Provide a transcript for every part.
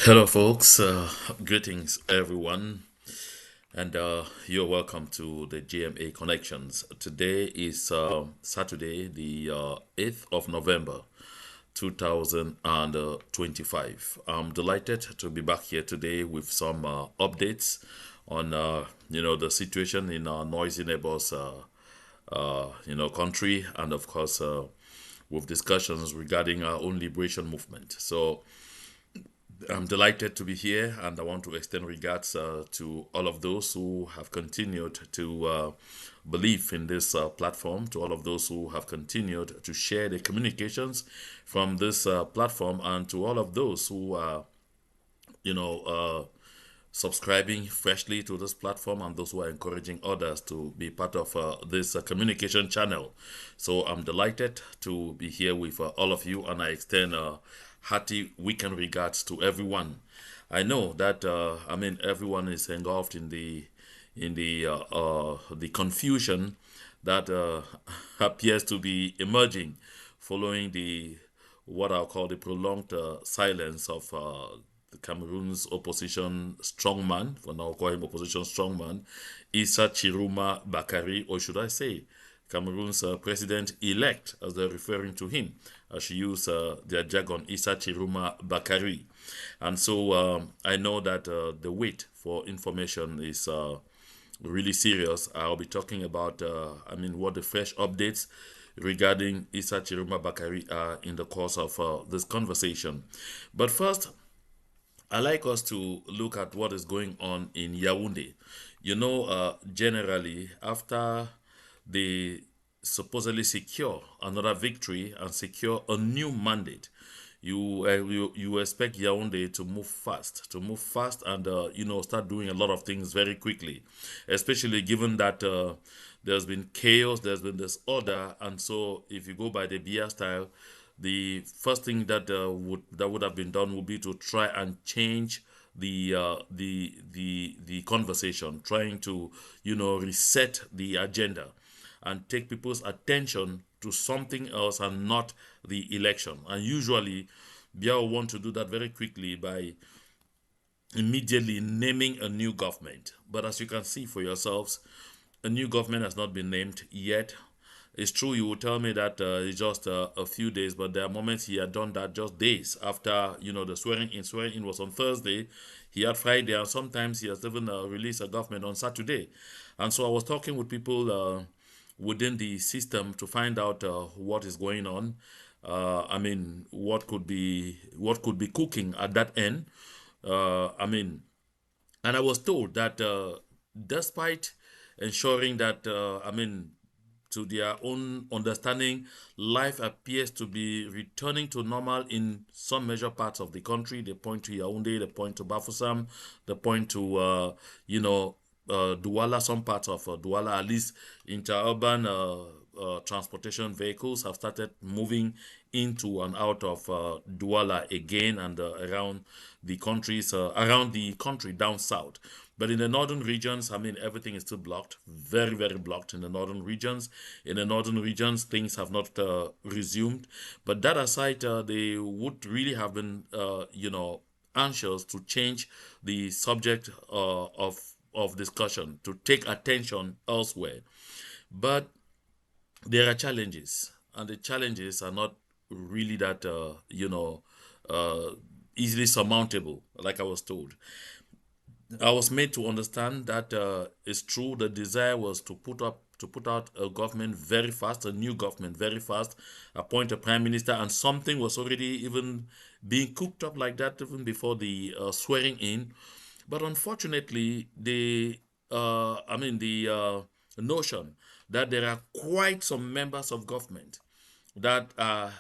Hello, folks. Greetings, everyone, and you're welcome to the GMA Connections. Today is Saturday, the 8th of November, 2025. I'm delighted to be back here today with some updates on, the situation in our noisy neighbors, country, and of course, with discussions regarding our own liberation movement. So, I'm delighted to be here, and I want to extend regards to all of those who have continued to believe in this platform, to all of those who have continued to share the communications from this platform, and to all of those who are, you know, subscribing freshly to this platform, and those who are encouraging others to be part of this communication channel. So I'm delighted to be here with all of you, and I extend hearty weekend regards to everyone. I know that everyone is engulfed in the confusion that appears to be emerging following the what I'll call the prolonged silence of the Cameroon's opposition strongman, for now call him opposition strongman, Tchiroma Bakari, or should I say, Cameroon's president-elect, as they're referring to him, as you use their jargon, Tchiroma Bakari. And so I know that the wait for information is really serious. I'll be talking about, what the fresh updates regarding Tchiroma Bakari are in the course of this conversation. But first, I like us to look at what is going on in Yaoundé. Generally, after they supposedly secure another victory and secure a new mandate, you expect Yaoundé to move fast, and start doing a lot of things very quickly, especially given that there's been chaos, there's been disorder, and so if you go by the Bia style, the first thing that would have been done would be to try and change the conversation, trying to reset the agenda and take people's attention to something else and not the election. And usually, Biao will want to do that very quickly by immediately naming a new government. But as you can see for yourselves, a new government has not been named yet. It's true, you will tell me that it's just a few days, but there are moments he had done that just days after, the swearing in. Swearing in was on Thursday. He had Friday, and sometimes he has even released a government on Saturday. And so I was talking with people within the system to find out what is going on. What could be cooking at that end. And I was told that despite ensuring that, to their own understanding, life appears to be returning to normal in some major parts of the country. They point to Yaoundé, they point to Bafoussam, they point to, Douala, some parts of Douala, at least interurban transportation vehicles have started moving into and out of Douala again, and around the country down south. But in the northern regions, everything is still blocked, very, very blocked in the northern regions. In the northern regions, things have not resumed. But that aside, they would really have been, anxious to change the subject of discussion, to take attention elsewhere. But there are challenges, and the challenges are not really that, easily surmountable, like I was told. I was made to understand that it's true. The desire was to put out a government very fast, a new government very fast, appoint a prime minister, and something was already even being cooked up like that even before the swearing in. But unfortunately, the notion that there are quite some members of government that are,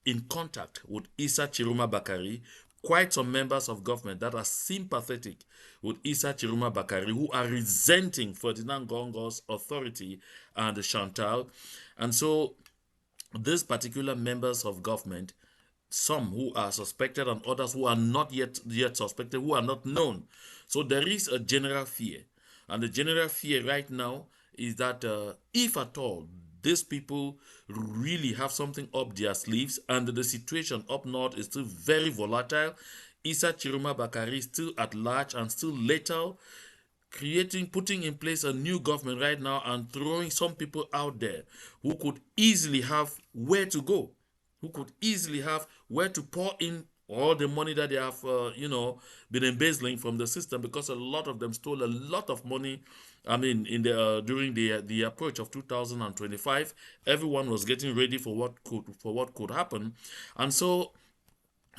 in contact with Tchiroma Bakari, quite some members of government that are sympathetic with Tchiroma Bakari, who are resenting Ferdinand Gongo's authority and Chantal. And so these particular members of government, some who are suspected and others who are not yet suspected, who are not known. So there is a general fear. And the general fear right now is that if at all these people really have something up their sleeves, and the situation up north is still very volatile, Issa Tchiroma Bakari still at large and still lethal, putting in place a new government right now and throwing some people out there who could easily have where to go, who could easily have where to pour in all the money that they have, been embezzling from the system, because a lot of them stole a lot of money. I mean, in the during the approach of 2025, everyone was getting ready for what could happen, and so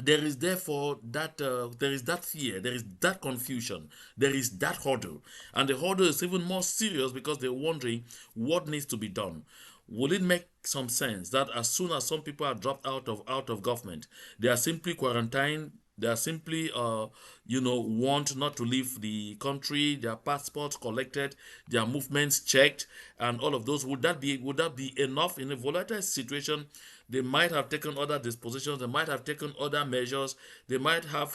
there is therefore there is that fear, there is that confusion, there is that hurdle, and the hurdle is even more serious because they're wondering what needs to be done. Will it make some sense that as soon as some people are dropped out of government, they are simply quarantined, they are simply want not to leave the country, their passports collected, their movements checked, and all of those? Would that be enough in a volatile situation? They might have taken other dispositions, they might have taken other measures, they might have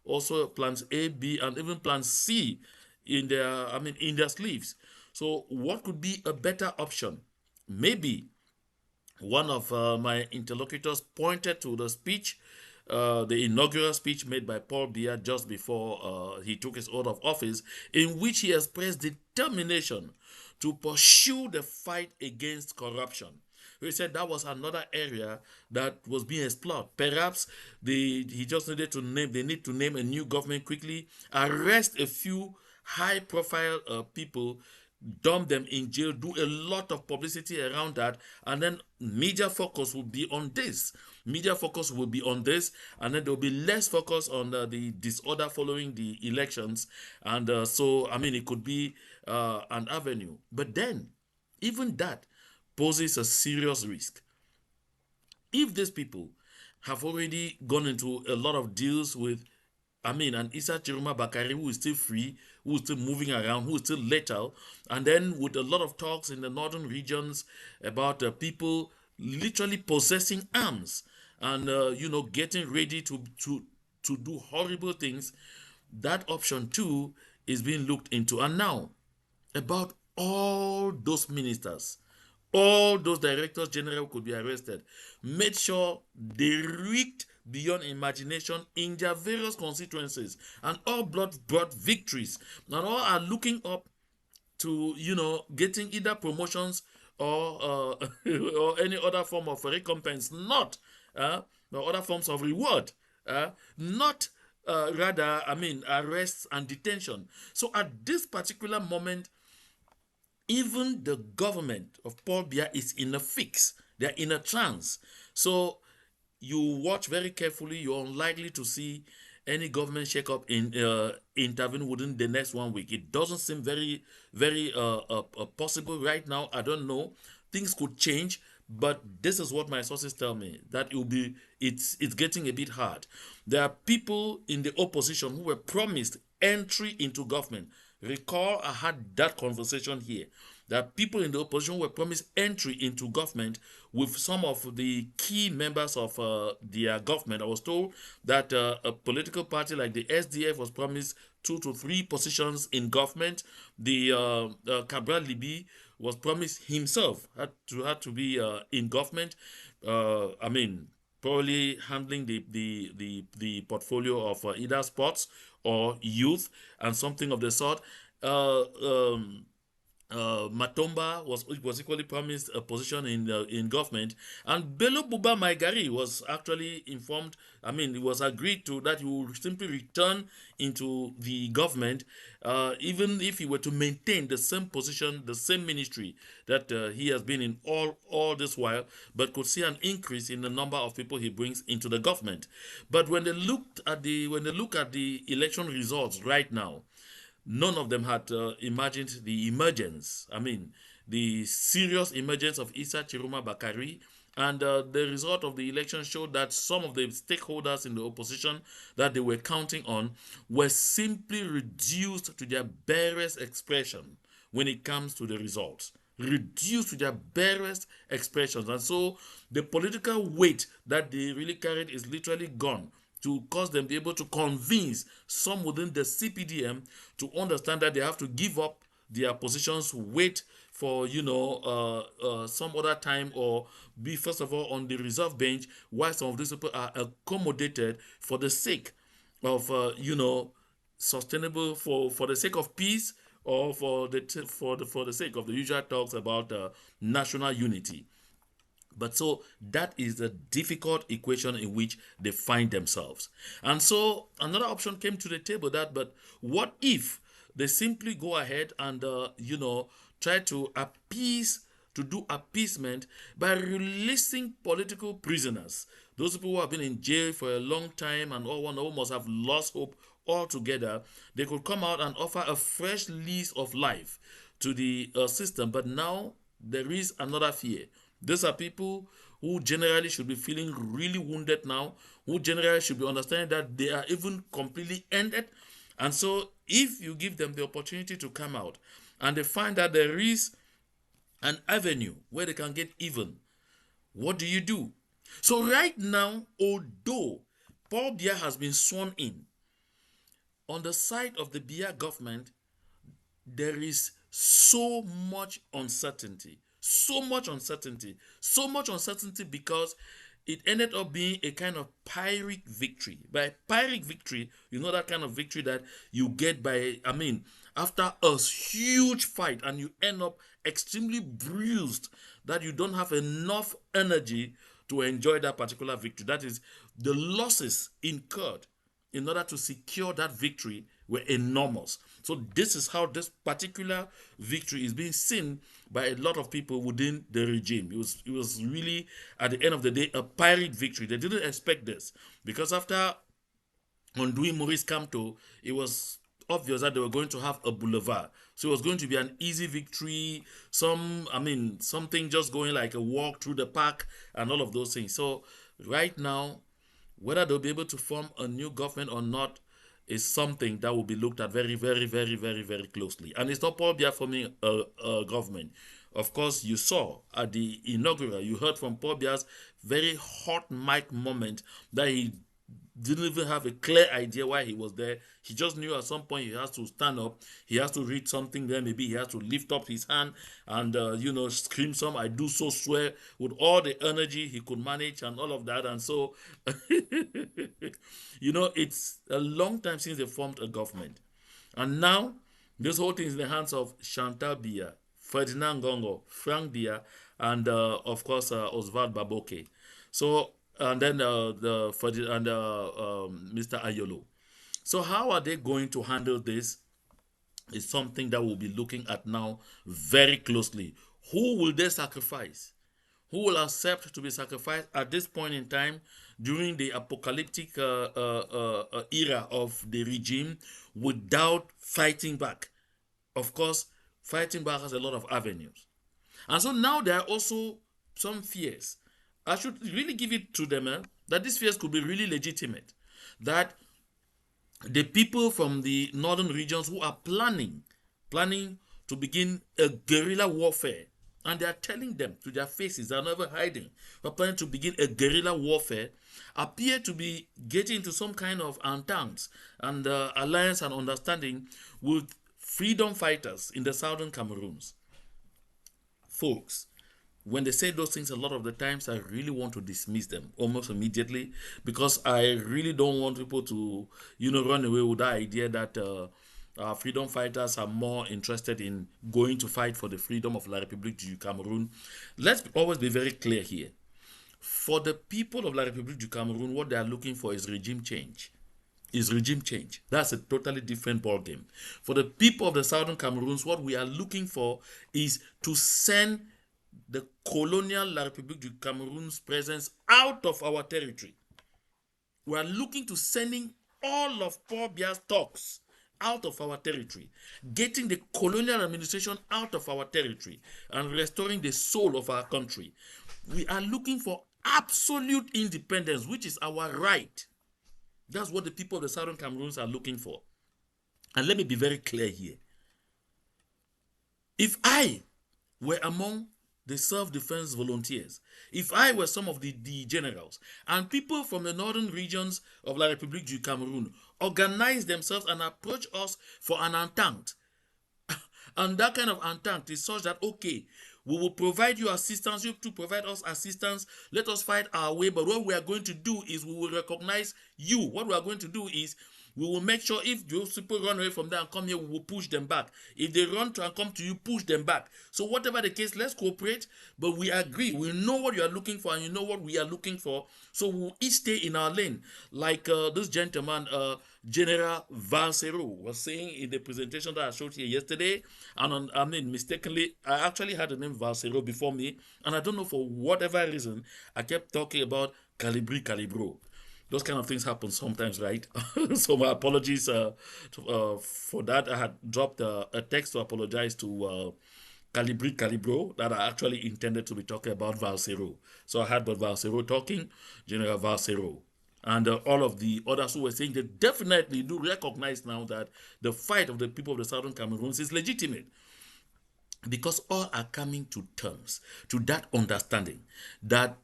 also plans A, B, and even plan C in their sleeves. So what could be a better option? Maybe one of my interlocutors pointed to the inaugural speech made by Paul Biya just before he took his oath of office, in which he expressed determination to pursue the fight against corruption. He said that was another area that was being explored. Perhaps he just needed to name. They need to name a new government quickly, arrest a few high-profile people, dump them in jail, do a lot of publicity around that, and then media focus will be on this. Media focus will be on this, and then there will be less focus on the disorder following the elections, and it could be an avenue. But then, even that poses a serious risk. If these people have already gone into a lot of deals with, and Issa Tchiroma Bakari, who is still free, who is still moving around, who is still lethal, and then with a lot of talks in the northern regions about people literally possessing arms and getting ready to do horrible things, that option too is being looked into. And now, about all those ministers, all those directors general could be arrested, made sure they rigged beyond imagination in their various constituencies, and all brought victories, and all are looking up to getting either promotions or or any other form of recompense, not or other forms of reward, not rather arrests and detention. So at this particular moment, even the government of Paul Biya is in a fix. They're in a trance. So you watch very carefully. You're unlikely to see any government shake-up intervene within the next 1 week. It doesn't seem very, very possible right now. I don't know. Things could change, but this is what my sources tell me, that it's getting a bit hard. There are people in the opposition who were promised entry into government. Recall, I had that conversation here. That people in the opposition were promised entry into government with some of the key members of their government. I was told that a political party like the SDF was promised 2 to 3 positions in government. The Cabral Libi was promised himself had to be in government. Probably handling the portfolio of either sports or youth and something of the sort. Matomba was equally promised a position in government, and Bello Buba Maigari was actually informed. It was agreed to that he would simply return into the government, even if he were to maintain the same position, the same ministry that he has been in all this while, but could see an increase in the number of people he brings into the government. But when they look at the election results right now, none of them had imagined the serious emergence of Issa Tchiroma Bakari. And the result of the election showed that some of the stakeholders in the opposition that they were counting on were simply reduced to their barest expression when it comes to the results. Reduced to their barest expressions. And so the political weight that they really carried is literally gone, to cause them to be able to convince some within the CPDM to understand that they have to give up their positions, wait for some other time, or be first of all on the reserve bench while some of these people are accommodated for the sake of sustainable for the sake of peace, or for the sake of the usual talks about national unity. But so that is the difficult equation in which they find themselves. And so another option came to the table, that, but what if they simply go ahead and, try to do appeasement by releasing political prisoners, those people who have been in jail for a long time and all one almost have lost hope altogether. They could come out and offer a fresh lease of life to the system. But now there is another fear. These are people who generally should be feeling really wounded now, who generally should be understanding that they are even completely ended. And so, if you give them the opportunity to come out and they find that there is an avenue where they can get even, what do you do? So, right now, although Paul Biya has been sworn in, on the side of the Biya government, there is so much uncertainty, so much uncertainty, because it ended up being a kind of pyrrhic victory. By pyrrhic victory, you know, that kind of victory that you get by, after a huge fight, and you end up extremely bruised, that you don't have enough energy to enjoy that particular victory. That is, the losses incurred in order to secure that victory were enormous. So this is how this particular victory is being seen by a lot of people within the regime. It was really, at the end of the day, a pyrrhic victory. They didn't expect this, because after undoing Maurice Kamto, it was obvious that they were going to have a boulevard. So it was going to be an easy victory. Something just going like a walk through the park and all of those things. So right now, whether they'll be able to form a new government or not is something that will be looked at very, very, very, very, very closely. And it's not Paul Biya forming a government. Of course, you saw at the inaugural, you heard from Paul Biya's very hot mic moment that he didn't even have a clear idea why he was there. He just knew at some point he has to stand up, he has to read something there, maybe he has to lift up his hand and, scream some "I do so swear" with all the energy he could manage and all of that. And so, it's a long time since they formed a government. And now, this whole thing is in the hands of Chantal Biya, Ferdinand Gongo, Frank Biya, and of course Oswald Baboke. So, and then Mr. Ayolo. So how are they going to handle this? Is something that we'll be looking at now very closely. Who will they sacrifice? Who will accept to be sacrificed at this point in time during the apocalyptic era of the regime without fighting back? Of course, fighting back has a lot of avenues. And so now there are also some fears. I should really give it to them that these fears could be really legitimate. That the people from the northern regions who are planning to begin a guerrilla warfare, and they are telling them to their faces, they are never hiding, we're planning to begin a guerrilla warfare, appear to be getting into some kind of entente and alliance and understanding with freedom fighters in the southern Cameroons. Folks, when they say those things, a lot of the times I really want to dismiss them almost immediately, because I really don't want people to, run away with the idea that freedom fighters are more interested in going to fight for the freedom of La République du Cameroon. Let's always be very clear here. For the people of La République du Cameroon, what they are looking for is regime change. That's a totally different ballgame. For the people of the southern Cameroons, what we are looking for is to send the colonial La République du Cameroon's presence out of our territory. We are looking to sending all of Paul Biya's talks out of our territory, getting the colonial administration out of our territory, and restoring the soul of our country. We are looking for absolute independence, which is our right. That's what the people of the southern Cameroons are looking for. And let me be very clear here. If I were among the self-defense volunteers, if I were some of the generals, and people from the northern regions of La République du Cameroon organize themselves and approach us for an entente, and that kind of entente is such that, okay, We will provide you assistance. You to provide us assistance. Let us fight our way. But what we are going to do is we will recognize you. What we are going to do is we will make sure if those people run away from there and come here, we will push them back. If they run to and come to you, push them back. So whatever the case, let's cooperate. But we agree. We know what you are looking for and you know what we are looking for. So we will each stay in our lane. Like this gentleman, General Valsero, was saying in the presentation that I showed here yesterday. And mistakenly, I actually had the name Valsero before me. And I don't know for whatever reason, I kept talking about Calibro. Those kind of things happen sometimes, right? So my apologies for that. I had dropped a text to apologize to Calibro that I actually intended to be talking about Valsero. So I had but Valsero talking, General Valsero. And all of the others who were saying they definitely do recognize now that the fight of the people of the Southern Cameroons is legitimate. Because all are coming to terms, to that understanding that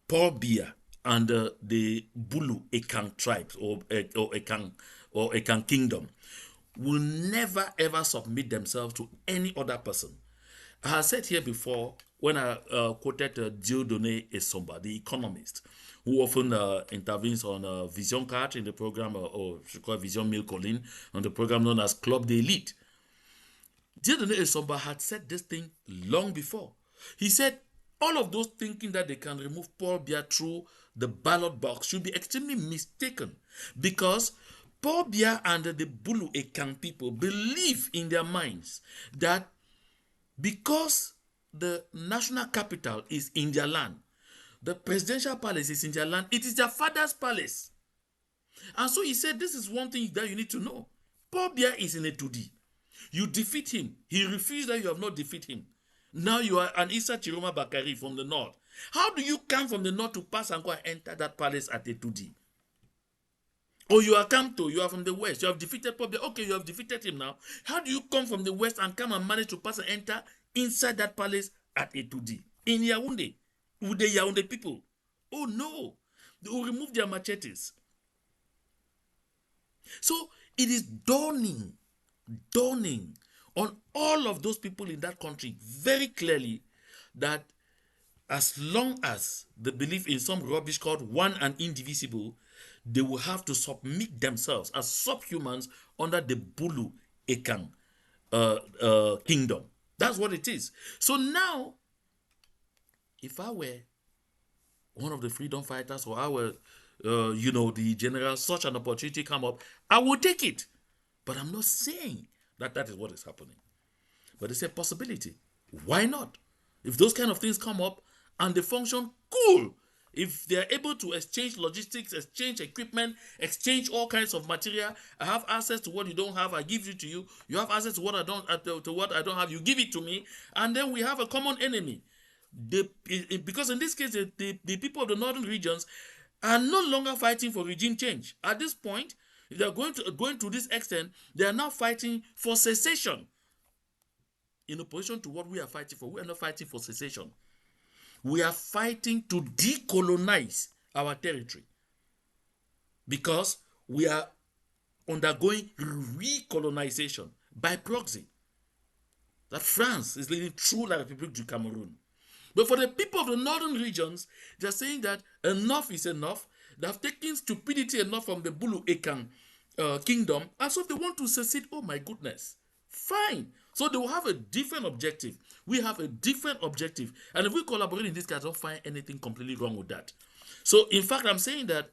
Paul Biya and the Bulu Ekan tribes or Ekan kingdom will never ever submit themselves to any other person. I have said here before when I quoted Dieudonné Essomba, the economist, who often intervenes on Vision Card in the program, or she call Vision Mille Collines, on the program known as Club de Elite. Dieudonné Essomba had said this thing long before. He said all of those thinking that they can remove Paul Biya through the ballot box should be extremely mistaken, because Paul Biya and the Bulu Ekan people believe in their minds that because the national capital is in their land, the presidential palace is in their land, it is their father's palace. And so he said, this is one thing that you need to know. Paul Biya is in a 2D. You defeat him. He refused that you have not defeated him. Now you are an Issa Tchiroma Bakari from the north. How do you come from the north to pass and go and enter that palace at a 2D? Or you are from the west. You have defeated Paul Biya. Okay, you have defeated him now. How do you come from the west and come and manage to pass and enter inside that palace at a 2D? In Yaounde, with the Yaounde people. Oh no. They will remove their machetes. So it is dawning on all of those people in that country very clearly that as long as they believe in some rubbish called one and indivisible, they will have to submit themselves as subhumans under the Bulu Ekan kingdom. That's what it is. So now, if I were one of the freedom fighters, or I were, the general, such an opportunity come up, I would take it. But I'm not saying that that is what is happening. But it's a possibility. Why not? If those kind of things come up and they function, cool. If they're able to exchange logistics, exchange equipment, exchange all kinds of material, I have access to what you don't have, I give it to you. You have access to what I don't have, you give it to me, and then we have a common enemy. Because in this case, the people of the northern regions are no longer fighting for regime change. At this point, if they are going to this extent, they are now fighting for secession. In opposition to what we are fighting for, we are not fighting for secession. We are fighting to decolonize our territory, because we are undergoing recolonization by proxy. That France is leading through La République du Cameroon. But for the people of the northern regions, they are saying that enough is enough. They have taken stupidity enough from the Bulu Ekan kingdom, and so if they want to secede, oh my goodness, fine. So they will have a different objective. We have a different objective, and if we collaborate in this case, I don't find anything completely wrong with that. So in fact, I'm saying that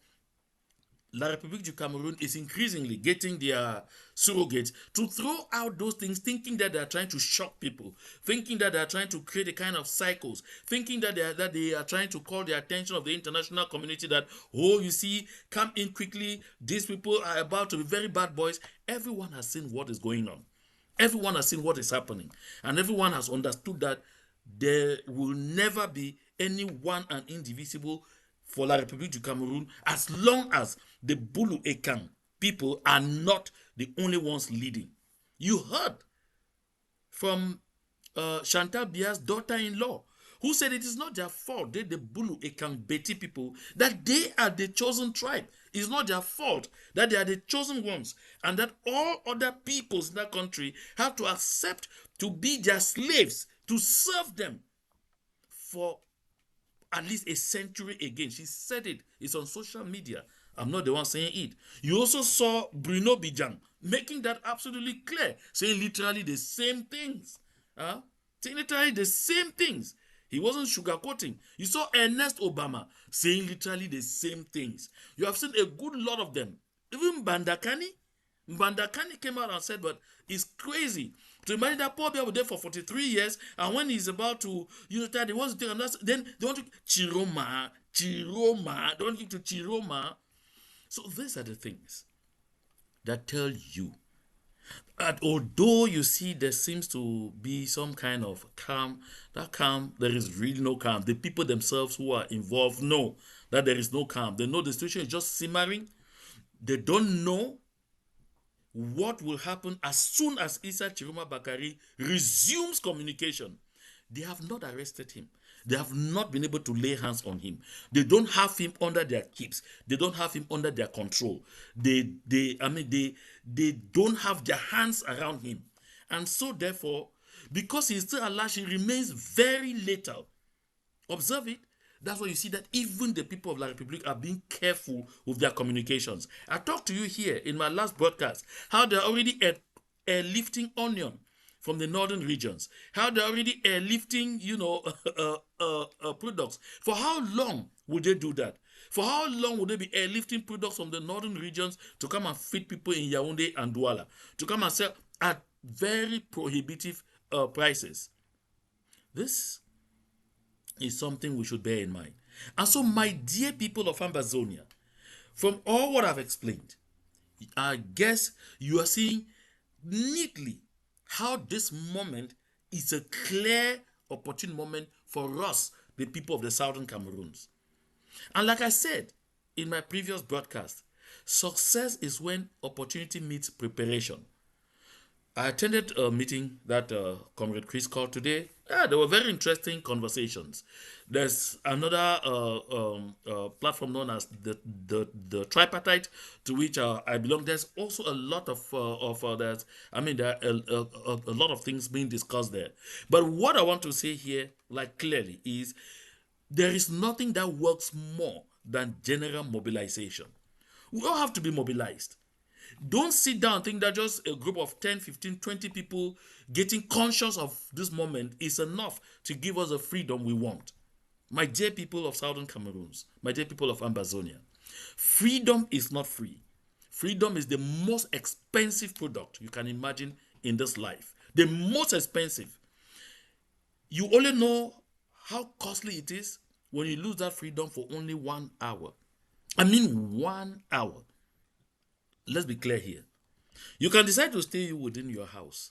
La République du Cameroon is increasingly getting their surrogates to throw out those things, thinking that they are trying to shock people, thinking that they are trying to create a kind of cycles, thinking that they are trying to call the attention of the international community that, oh, you see, come in quickly, these people are about to be very bad boys. Everyone has seen what is going on. Everyone has seen what is happening. And everyone has understood that there will never be any one and indivisible for La République du Cameroon as long as the Bulu Ekan people are not the only ones leading. You heard from Chantal Biya's daughter-in-law, who said it is not their fault, they, the Bulu Ekan Beti people, that they are the chosen tribe. It's not their fault that they are the chosen ones, and that all other peoples in that country have to accept to be their slaves to serve them for at least a century again. She said it. It's on social media. I'm not the one saying it. You also saw Bruno Bijang making that absolutely clear, saying literally the same things. Saying literally the same things. He wasn't sugarcoating. You saw Ernest Obama saying literally the same things. You have seen a good lot of them. Even Bandakani came out and said, but it's crazy to imagine that poor boy was there for 43 years, and when he's about to, he wants to take another, then they want to Tchiroma, they want to get to Tchiroma. So these are the things that tell you that although you see there seems to be some kind of calm, that calm, there is really no calm. The people themselves who are involved know that there is no calm. They know the situation is just simmering. They don't know what will happen as soon as Issa Tchiroma Bakari resumes communication. They have not arrested him. They have not been able to lay hands on him. They don't have him under their keeps. They don't have him under their control. They don't have their hands around him. And so therefore, because he's still alive, he remains very lethal. Observe it. That's why you see that even the people of La Republique are being careful with their communications. I talked to you here in my last broadcast how they're already airlifting onion from the northern regions, how they're already airlifting, products. For how long would they do that? For how long would they be airlifting products from the northern regions to come and feed people in Yaounde and Douala, to come and sell at very prohibitive prices? This is something we should bear in mind. And so, my dear people of Ambazonia, from all what I've explained, I guess you are seeing neatly how this moment is a clear, opportune moment for us, the people of the southern Cameroons. And like I said in my previous broadcast, success is when opportunity meets preparation. I attended a meeting that Comrade Chris called today. Yeah, there were very interesting conversations. There's another platform known as the tripartite, to which I belong. There's also a lot of that. I mean, there are a lot of things being discussed there. But what I want to say here, like clearly, is there is nothing that works more than general mobilization. We all have to be mobilized. Don't sit down and think that just a group of 10, 15, 20 people getting conscious of this moment is enough to give us the freedom we want. My dear people of Southern Cameroons, my dear people of Ambazonia, freedom is not free. Freedom is the most expensive product you can imagine in this life. The most expensive. You only know how costly it is when you lose that freedom for only 1 hour. I mean 1 hour. Let's be clear here. You can decide to stay within your house,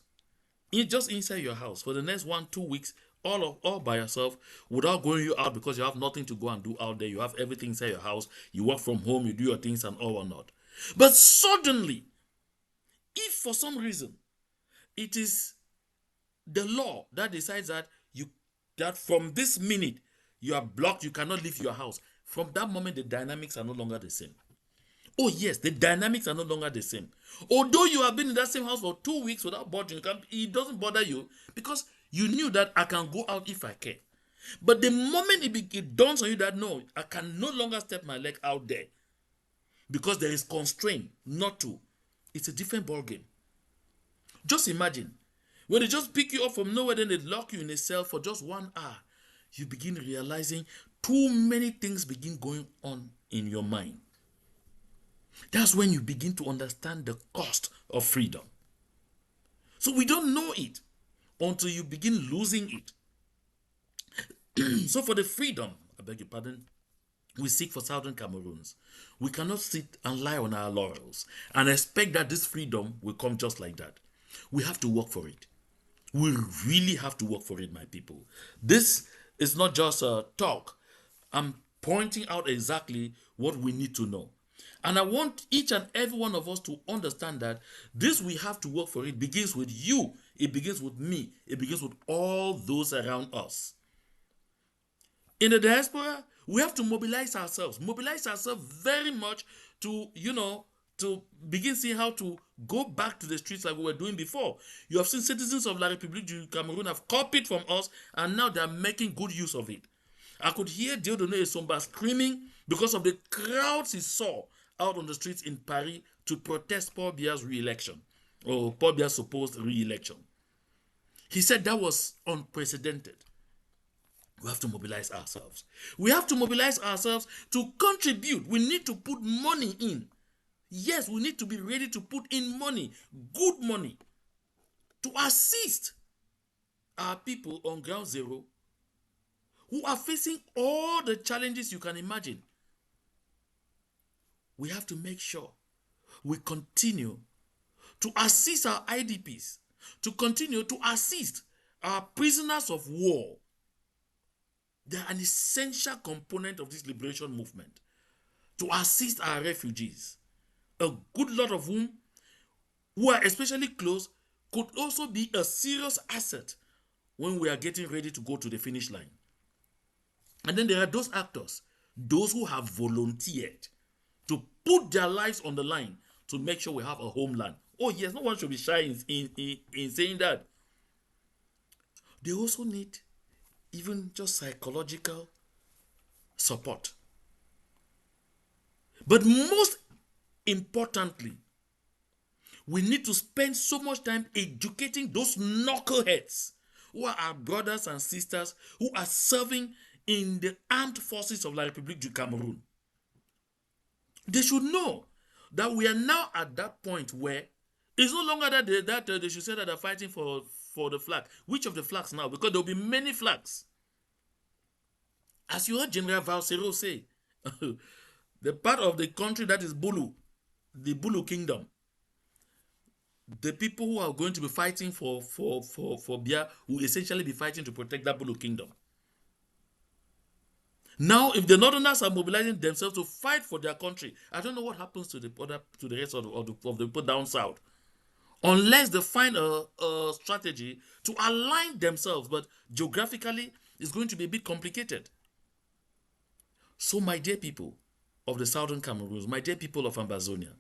just inside your house for the next 1-2 weeks, all by yourself, without going you out because you have nothing to go and do out there. You have everything inside your house. You work from home. You do your things and all or not. But suddenly, if for some reason it is the law that decides that from this minute you are blocked, you cannot leave your house. From that moment, the dynamics are no longer the same. Oh yes, the dynamics are no longer the same. Although you have been in that same house for 2 weeks without budging, it doesn't bother you because you knew that I can go out if I care. But the moment it dawns on you that no, I can no longer step my leg out there because there is constraint not to, it's a different ballgame. Just imagine, when they just pick you up from nowhere, then they lock you in a cell for just 1 hour, you begin realizing too many things begin going on in your mind. That's when you begin to understand the cost of freedom. So we don't know it until you begin losing it. So for the freedom, I beg your pardon, we seek for Southern Cameroons. We cannot sit and lie on our laurels and expect that this freedom will come just like that. We have to work for it. We really have to work for it, my people. This is not just a talk. I'm pointing out exactly what we need to know. And I want each and every one of us to understand that this we have to work for. It begins with you. It begins with me. It begins with all those around us. In the diaspora, we have to mobilize ourselves. Mobilize ourselves very much to, to begin seeing how to Go back to the streets like we were doing before. You have seen citizens of La République du Cameroon have copied from us, and now they are making good use of it. I could hear Dieudonné Esomba screaming because of the crowds he saw out on the streets in Paris to protest Paul Biya's re-election, or Paul Biya's supposed re-election. He said that was unprecedented. We have to mobilize ourselves. We have to mobilize ourselves to contribute. We need to put money in. Yes, we need to be ready to put in money, good money, to assist our people on ground zero who are facing all the challenges you can imagine. We have to make sure we continue to assist our IDPs, to continue to assist our prisoners of war. They are an essential component of this liberation movement, to assist our refugees. A good lot of whom, who are especially close, could also be a serious asset when we are getting ready to go to the finish line. And then there are those actors, those who have volunteered to put their lives on the line to make sure we have a homeland. Oh yes, no one should be shy in saying that. They also need even just psychological support. But most importantly, we need to spend so much time educating those knuckleheads who are our brothers and sisters who are serving in the armed forces of La République du Cameroon. They should know that we are now at that point where it's no longer that they should say that they're fighting for the flag. Which of the flags now? Because there will be many flags. As you heard General Valsero say, the part of the country that is Bulu, the Bulu Kingdom, the people who are going to be fighting for Biya will essentially be fighting to protect that Bulu Kingdom. Now, if the Northerners are mobilizing themselves to fight for their country, I don't know what happens to the rest of the people down south, unless they find a strategy to align themselves. But geographically, it's going to be a bit complicated. So, my dear people of the southern Cameroon, my dear people of Ambazonia,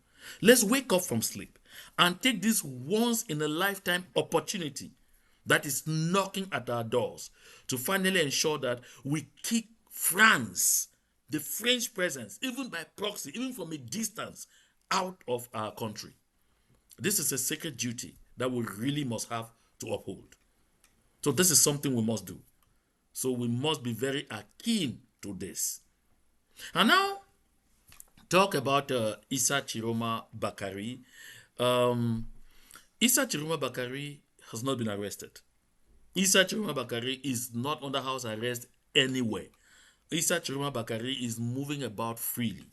let's wake up from sleep and take this once-in-a-lifetime opportunity that is knocking at our doors to finally ensure that we kick France, the French presence, even by proxy, even from a distance, out of our country. This is a sacred duty that we really must have to uphold. So this is something we must do. So we must be very keen to this. And now, talk about Issa Tchiroma Bakari. Issa Tchiroma Bakari has not been arrested. Issa Tchiroma Bakari is not under house arrest anywhere. Issa Tchiroma Bakari is moving about freely,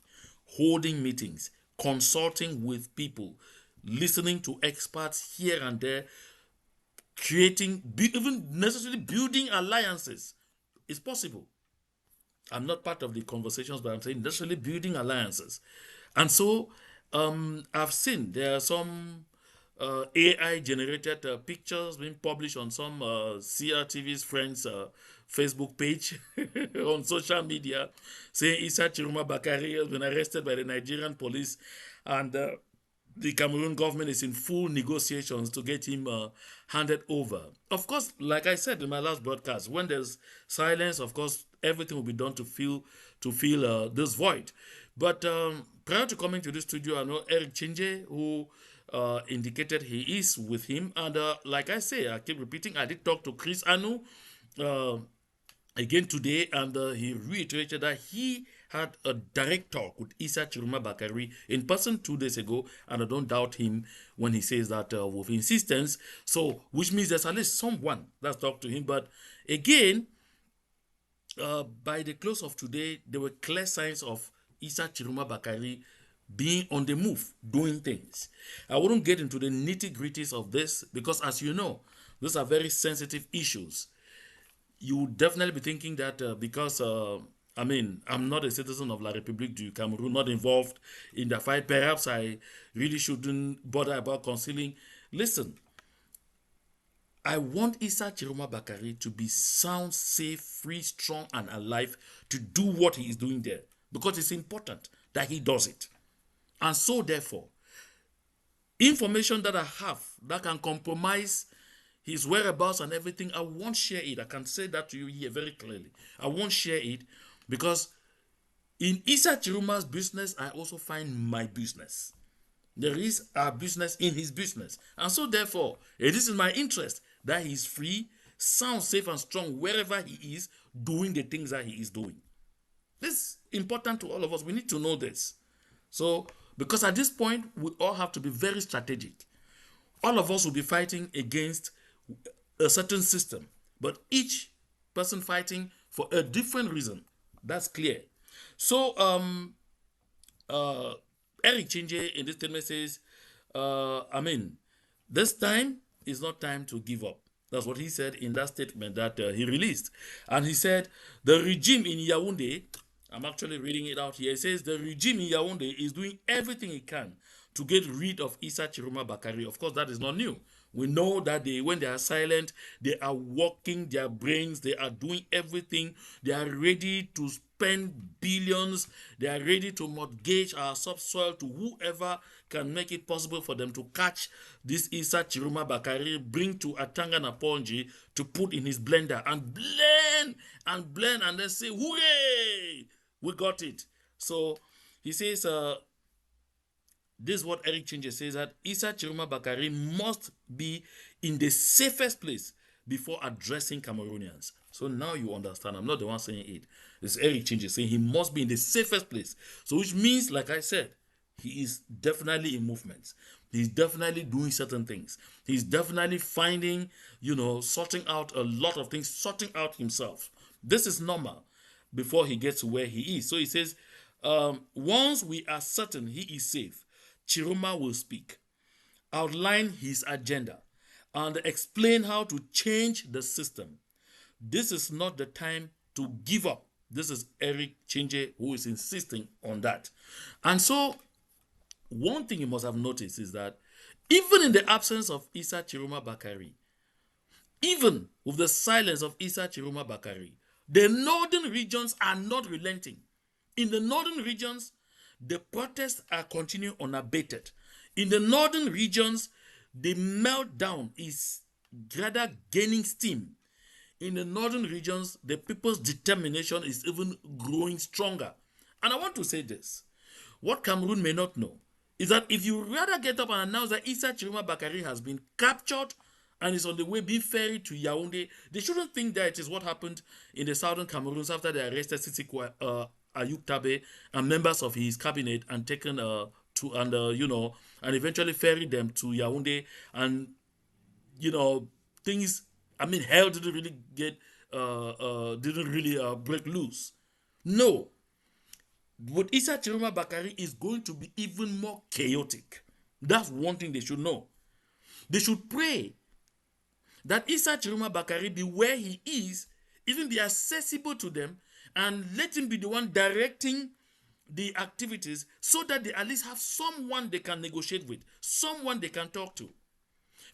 holding meetings, consulting with people, listening to experts here and there, creating, even necessarily building alliances. It's possible. I'm not part of the conversations, but I'm saying necessarily building alliances. And so I've seen there are some AI-generated pictures being published on some CRTV's friends' Facebook page on social media, saying Issa Tchiroma Bakari has been arrested by the Nigerian police, and the Cameroon government is in full negotiations to get him handed over. Of course, like I said in my last broadcast, when there's silence, of course, everything will be done to fill this void. But prior to coming to the studio, I know Eric Chinje, who indicated he is with him. And like I say, I keep repeating, I did talk to Chris Anu again today, and he reiterated that he had a direct talk with Issa Tchiroma Bakari in person 2 days ago, and I don't doubt him when he says that with insistence. So, which means there's at least someone that's talked to him. But again, by the close of today, there were clear signs of Issa Tchiroma Bakari being on the move, doing things. I wouldn't get into the nitty-gritties of this because, as you know, these are very sensitive issues. You would definitely be thinking that because, I'm not a citizen of La République du Cameroon, not involved in the fight, perhaps I really shouldn't bother about concealing. Listen, I want Issa Tchiroma Bakari to be sound, safe, free, strong, and alive to do what he is doing there, because it's important that he does it. And so, therefore, Information that I have that can compromise his whereabouts and everything, I won't share it. I can say that to you here very clearly. I won't share it because in Issa Tchiroma's business, I also find my business. There is a business in his business. And so therefore, it is in my interest that he is free, sound, safe, and strong wherever he is doing the things that he is doing. This is important to all of us. We need to know this. So, because at this point, we all have to be very strategic. All of us will be fighting against a certain system, but each person fighting for a different reason. That's clear. So, uh, Eric Chinje in this statement says, this time is not time to give up. That's what he said in that statement that he released. And he said, the regime in Yaounde, I'm actually reading it out here. It says, the regime in Yaounde is doing everything it can to get rid of Issa Tchiroma Bakari. Of course, that is not new. We know that when they are silent, they are working their brains, they are doing everything, they are ready to spend billions, they are ready to mortgage our subsoil to whoever can make it possible for them to catch this Issa Tchiroma Bakari, bring to Atanga Naponji to put in his blender and blend and then say, hooray, we got it. So he says, this is what Eric Chinje says, that Issa Tchiroma Bakari must be in the safest place before addressing Cameroonians. So now you understand. I'm not the one saying it. It's Eric Chinje saying he must be in the safest place. So which means, like I said, he is definitely in movements. He's definitely doing certain things. He's definitely finding, sorting out a lot of things, sorting out himself. This is normal before he gets to where he is. So he says, once we are certain he is safe, Tchiroma will speak, outline his agenda, and explain how to change the system. This is not the time to give up. This is Eric Chinje who is insisting on that. And so, one thing you must have noticed is that even in the absence of Issa Tchiroma Bakari, even with the silence of Issa Tchiroma Bakari, the northern regions are not relenting. In the northern regions, the protests are continuing unabated. In the northern regions, the meltdown is rather gaining steam. In the northern regions, the people's determination is even growing stronger. And I want to say this. What Cameroon may not know is that if you rather get up and announce that Issa Tchiroma Bakari has been captured and is on the way being ferried to Yaounde, they shouldn't think that it is what happened in the southern Cameroons after they arrested Sisi Ayuk Tabe and members of his cabinet and taken and eventually ferried them to Yaounde, and things. Hell didn't really break loose. No, with Issa Tchiroma Bakari is going to be even more chaotic. That's one thing they should know. They should pray that Issa Tchiroma Bakari be where he is, even be accessible to them, and let him be the one directing the activities so that they at least have someone they can negotiate with, someone they can talk to.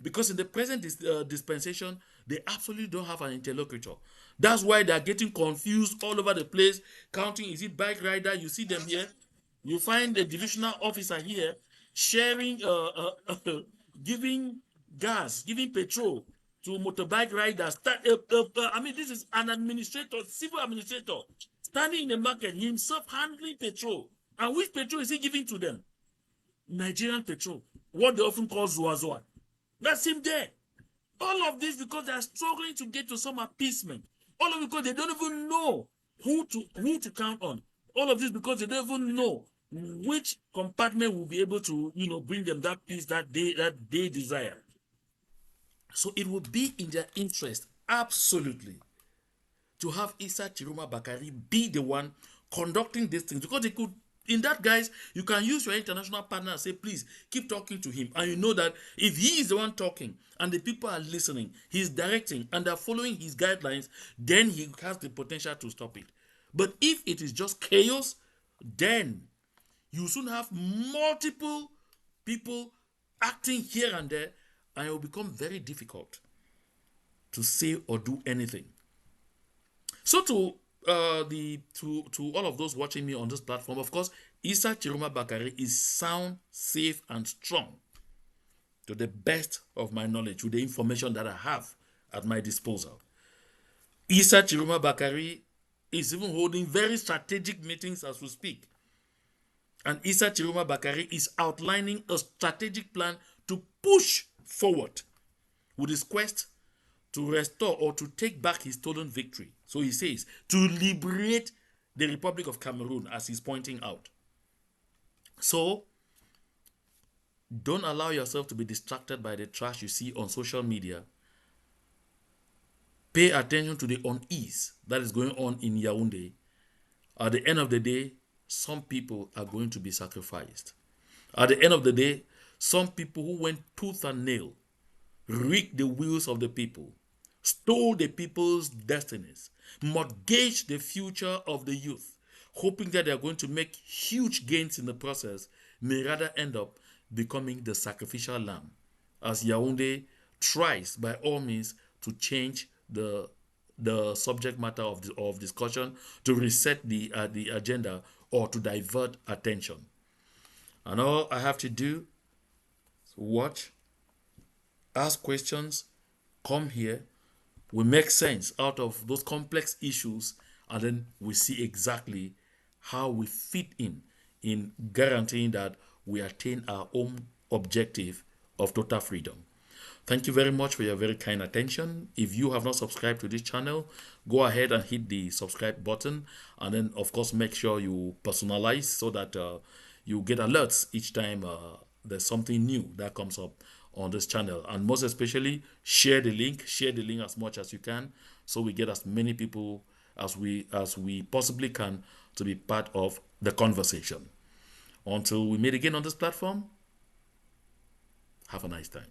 Because in the present dispensation, they absolutely don't have an interlocutor. That's why they are getting confused all over the place, counting, is it bike rider? You see them here. You find the divisional officer here sharing, giving gas, giving petrol to motorbike riders. This is an administrator, civil administrator, standing in the market, himself handling petrol. And which petrol is he giving to them? Nigerian petrol, what they often call Zoa. That's him there. All of this because they are struggling to get to some appeasement. All of it because they don't even know who to count on. All of this because they don't even know which compartment will be able to, bring them that peace that they desire. So it will be in their interest, absolutely, to have Issa Tchiroma Bakari be the one conducting these things, because they could. In that, guys, you can use your international partner and say, please keep talking to him. And you know that if he is the one talking and the people are listening, he's directing and they're following his guidelines, then he has the potential to stop it. But if it is just chaos, then you soon have multiple people acting here and there, and it will become very difficult to say or do anything. So to all of those watching me on this platform, of course, Issa Tchiroma Bakari is sound, safe, and strong. to the best of my knowledge, with the information that I have at my disposal. Issa Tchiroma Bakari is even holding very strategic meetings as we speak. And Issa Tchiroma Bakari is outlining a strategic plan to push forward with his quest to restore or to take back his stolen victory. So he says, to liberate the Republic of Cameroon, as he's pointing out. So, don't allow yourself to be distracted by the trash you see on social media. Pay attention to the unease that is going on in Yaounde. At the end of the day, some people are going to be sacrificed. At the end of the day, some people who went tooth and nail, rigged the wheels of the people, stole the people's destinies, mortgaged the future of the youth, hoping that they are going to make huge gains in the process, may rather end up becoming the sacrificial lamb, as Yaounde tries by all means to change the subject matter of discussion, to reset the agenda, or to divert attention. And all I have to do is watch, ask questions, come here, we make sense out of those complex issues, and then we see exactly how we fit in guaranteeing that we attain our own objective of total freedom. Thank you very much for your very kind attention. If you have not subscribed to this channel, go ahead and hit the subscribe button, and then of course make sure you personalize so that you get alerts each time there's something new that comes up on this channel. And most especially, share the link as much as you can, so we get as many people as we possibly can to be part of the conversation. Until we meet again on this platform, have a nice time.